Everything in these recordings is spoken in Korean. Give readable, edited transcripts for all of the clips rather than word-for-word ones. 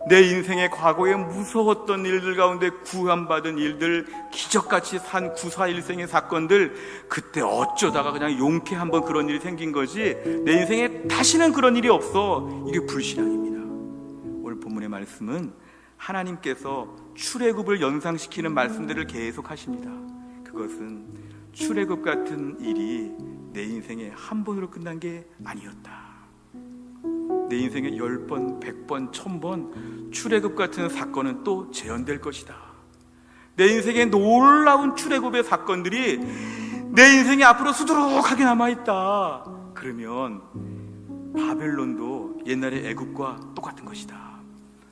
내 인생의 과거에 무서웠던 일들 가운데 구원받은 일들, 기적같이 산 구사일생의 사건들, 그때 어쩌다가 그냥 용케 한번 그런 일이 생긴 거지 내 인생에 다시는 그런 일이 없어. 이게 불신앙입니다. 오늘 본문의 말씀은 하나님께서 출애굽을 연상시키는 말씀들을 계속 하십니다. 그것은 출애굽 같은 일이 내 인생에 한 번으로 끝난 게 아니었다. 내 인생에 10번, 100번, 1000번 출애굽 같은 사건은 또 재현될 것이다. 내 인생에 놀라운 출애굽의 사건들이 내 인생에 앞으로 수두룩하게 남아있다. 그러면 바벨론도 옛날의 애굽과 똑같은 것이다.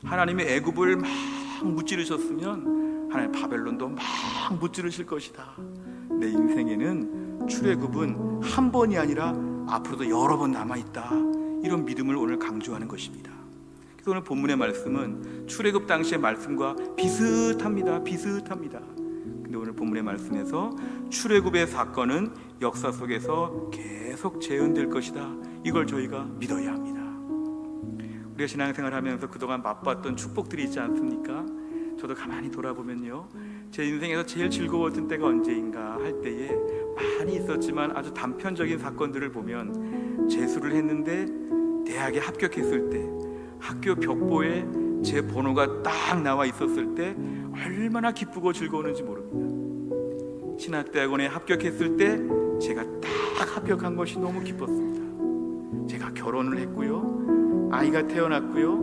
하나님의 애굽을 막 무찌르셨으면 하나님 바벨론도 막 무찌르실 것이다. 내 인생에는 출애굽은 한 번이 아니라 앞으로도 여러 번 남아있다. 이런 믿음을 오늘 강조하는 것입니다. 그래서 오늘 본문의 말씀은 출애굽 당시의 말씀과 비슷합니다. 근데 오늘 본문의 말씀에서 출애굽의 사건은 역사 속에서 계속 재현될 것이다. 이걸 저희가 믿어야 합니다. 우리가 신앙생활을 하면서 그동안 맛봤던 축복들이 있지 않습니까? 저도 가만히 돌아보면요, 제 인생에서 제일 즐거웠던 때가 언제인가 할 때에 많이 있었지만 아주 단편적인 사건들을 보면 재수를 했는데 대학에 합격했을 때 학교 벽보에 제 번호가 딱 나와 있었을 때 얼마나 기쁘고 즐거웠는지 모릅니다. 신학대학원에 합격했을 때 제가 딱 합격한 것이 너무 기뻤습니다. 제가 결혼을 했고요, 아이가 태어났고요,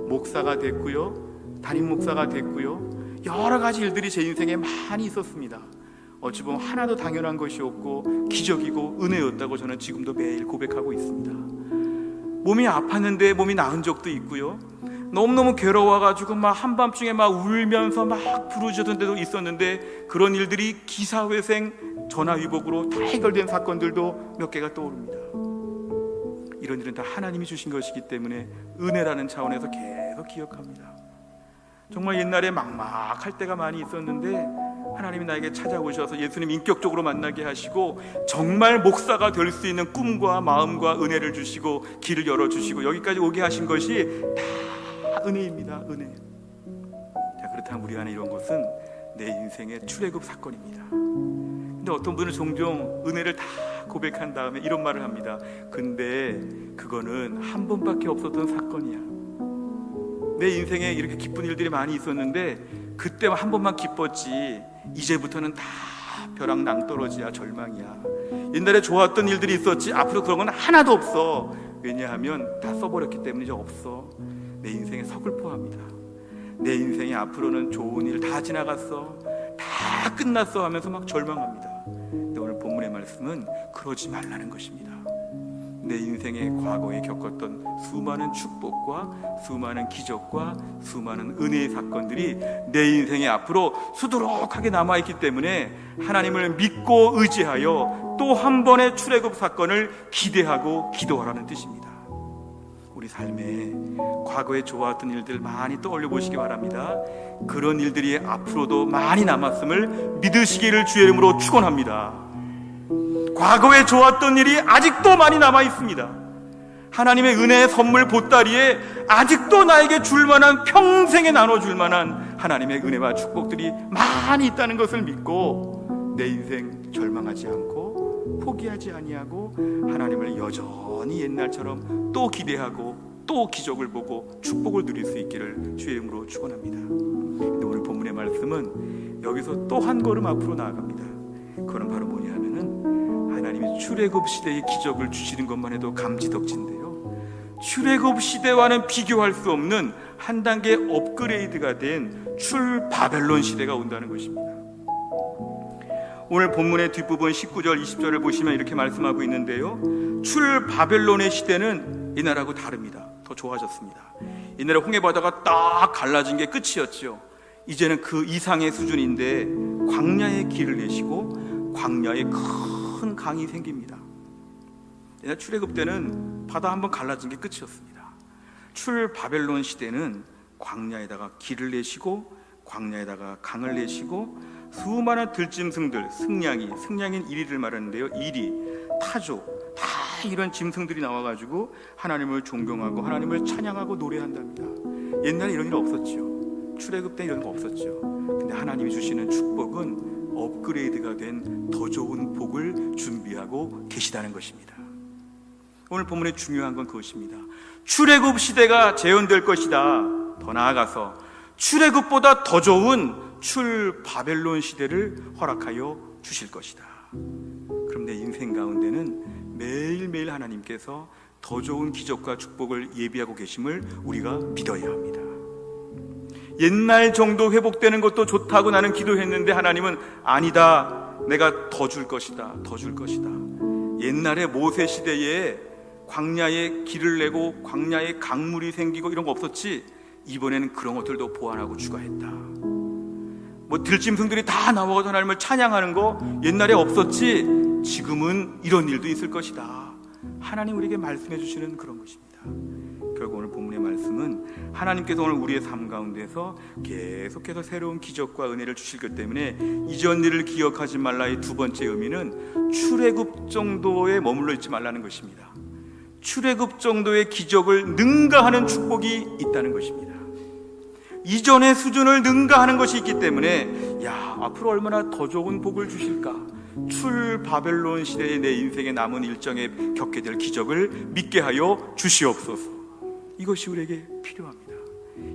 목사가 됐고요, 담임 목사가 됐고요, 여러 가지 일들이 제 인생에 많이 있었습니다. 어찌 보면 하나도 당연한 것이 없고 기적이고 은혜였다고 저는 지금도 매일 고백하고 있습니다. 몸이 아팠는데 몸이 나은 적도 있고요, 너무너무 괴로워가지고 막 한밤중에 막 울면서 막 부르짖던 때도 있었는데 그런 일들이 기사회생 전화위복으로 다 해결된 사건들도 몇 개가 떠오릅니다. 이런 일은 다 하나님이 주신 것이기 때문에 은혜라는 차원에서 계속 기억합니다. 정말 옛날에 막막할 때가 많이 있었는데 하나님이 나에게 찾아오셔서 예수님 인격적으로 만나게 하시고 정말 목사가 될 수 있는 꿈과 마음과 은혜를 주시고 길을 열어주시고 여기까지 오게 하신 것이 다 은혜입니다. 은혜. 자, 그렇다면 우리 안에 이런 것은 내 인생의 출애굽 사건입니다. 근데 어떤 분은 종종 은혜를 다 고백한 다음에 이런 말을 합니다. 근데 그거는 한 번밖에 없었던 사건이야. 내 인생에 이렇게 기쁜 일들이 많이 있었는데 그때 한 번만 기뻤지 이제부터는 다 벼락 낭떠러지야, 절망이야. 옛날에 좋았던 일들이 있었지 앞으로 그런 건 하나도 없어. 왜냐하면 다 써버렸기 때문에 이제 없어. 내 인생에 서글퍼합니다. 내 인생에 앞으로는 좋은 일 다 지나갔어, 다 끝났어 하면서 막 절망합니다. 근데 오늘 본문의 말씀은 그러지 말라는 것입니다. 내 인생의 과거에 겪었던 수많은 축복과 수많은 기적과 수많은 은혜의 사건들이 내 인생에 앞으로 수두룩하게 남아있기 때문에 하나님을 믿고 의지하여 또 한 번의 출애굽 사건을 기대하고 기도하라는 뜻입니다. 우리 삶에 과거에 좋았던 일들 많이 떠올려 보시기 바랍니다. 그런 일들이 앞으로도 많이 남았음을 믿으시기를 주의 이름으로 축원합니다. 과거에 좋았던 일이 아직도 많이 남아 있습니다. 하나님의 은혜의 선물 보따리에 아직도 나에게 줄 만한, 평생에 나눠줄 만한 하나님의 은혜와 축복들이 많이 있다는 것을 믿고 내 인생 절망하지 않고 포기하지 아니하고 하나님을 여전히 옛날처럼 또 기대하고 또 기적을 보고 축복을 누릴 수 있기를 주의 이름으로 축원합니다. 근데 오늘 본문의 말씀은 여기서 또 한 걸음 앞으로 나아갑니다. 그거는 바로 뭐냐 하면은 하나님이 출애굽 시대의 기적을 주시는 것만 해도 감지덕진데요, 출애굽 시대와는 비교할 수 없는 한 단계 업그레이드가 된 출바벨론 시대가 온다는 것입니다. 오늘 본문의 뒷부분 19절 20절을 보시면 이렇게 말씀하고 있는데요, 출바벨론의 시대는 이날하고 다릅니다. 더 좋아졌습니다. 옛날에 홍해바다가 딱 갈라진 게 끝이었죠. 이제는 그 이상의 수준인데 광야에 길을 내시고 광야에 큰 강이 생깁니다. 옛날 출애굽 때는 바다 한번 갈라진 게 끝이었습니다. 출바벨론 시대는 광야에다가 길을 내시고 광야에다가 강을 내시고 수많은 들짐승들, 승냥인 이리를 말하는데요, 이리, 타조, 다 이런 짐승들이 나와가지고 하나님을 존경하고 하나님을 찬양하고 노래한답니다. 옛날에 이런 일 없었죠. 출애굽 때 이런 거 없었죠. 근데 하나님이 주시는 축복은 업그레이드가 된 더 좋은 복을 준비하고 계시다는 것입니다. 오늘 본문의 중요한 건 그것입니다. 출애굽 시대가 재현될 것이다. 더 나아가서 출애굽보다 더 좋은 출 바벨론 시대를 허락하여 주실 것이다. 그럼 내 인생 가운데는 매일매일 하나님께서 더 좋은 기적과 축복을 예비하고 계심을 우리가 믿어야 합니다. 옛날 정도 회복되는 것도 좋다고 나는 기도했는데 하나님은 아니다. 내가 더 줄 것이다. 더 줄 것이다. 옛날에 모세 시대에 광야에 길을 내고 광야에 강물이 생기고 이런 거 없었지? 이번에는 그런 것들도 보완하고 추가했다. 뭐 들짐승들이 다 나와서 하나님을 찬양하는 거 옛날에 없었지? 지금은 이런 일도 있을 것이다. 하나님 우리에게 말씀해 주시는 그런 것입니다. 결국 오늘 본문의 말씀은 하나님께서 오늘 우리의 삶 가운데서 계속해서 새로운 기적과 은혜를 주실 것 때문에 이전 일을 기억하지 말라의 두 번째 의미는 출애굽 정도에 머물러 있지 말라는 것입니다. 출애굽 정도의 기적을 능가하는 축복이 있다는 것입니다. 이전의 수준을 능가하는 것이 있기 때문에 앞으로 얼마나 더 좋은 복을 주실까? 출 바벨론 시대의 내 인생의 남은 일정에 겪게 될 기적을 믿게 하여 주시옵소서. 이것이 우리에게 필요합니다.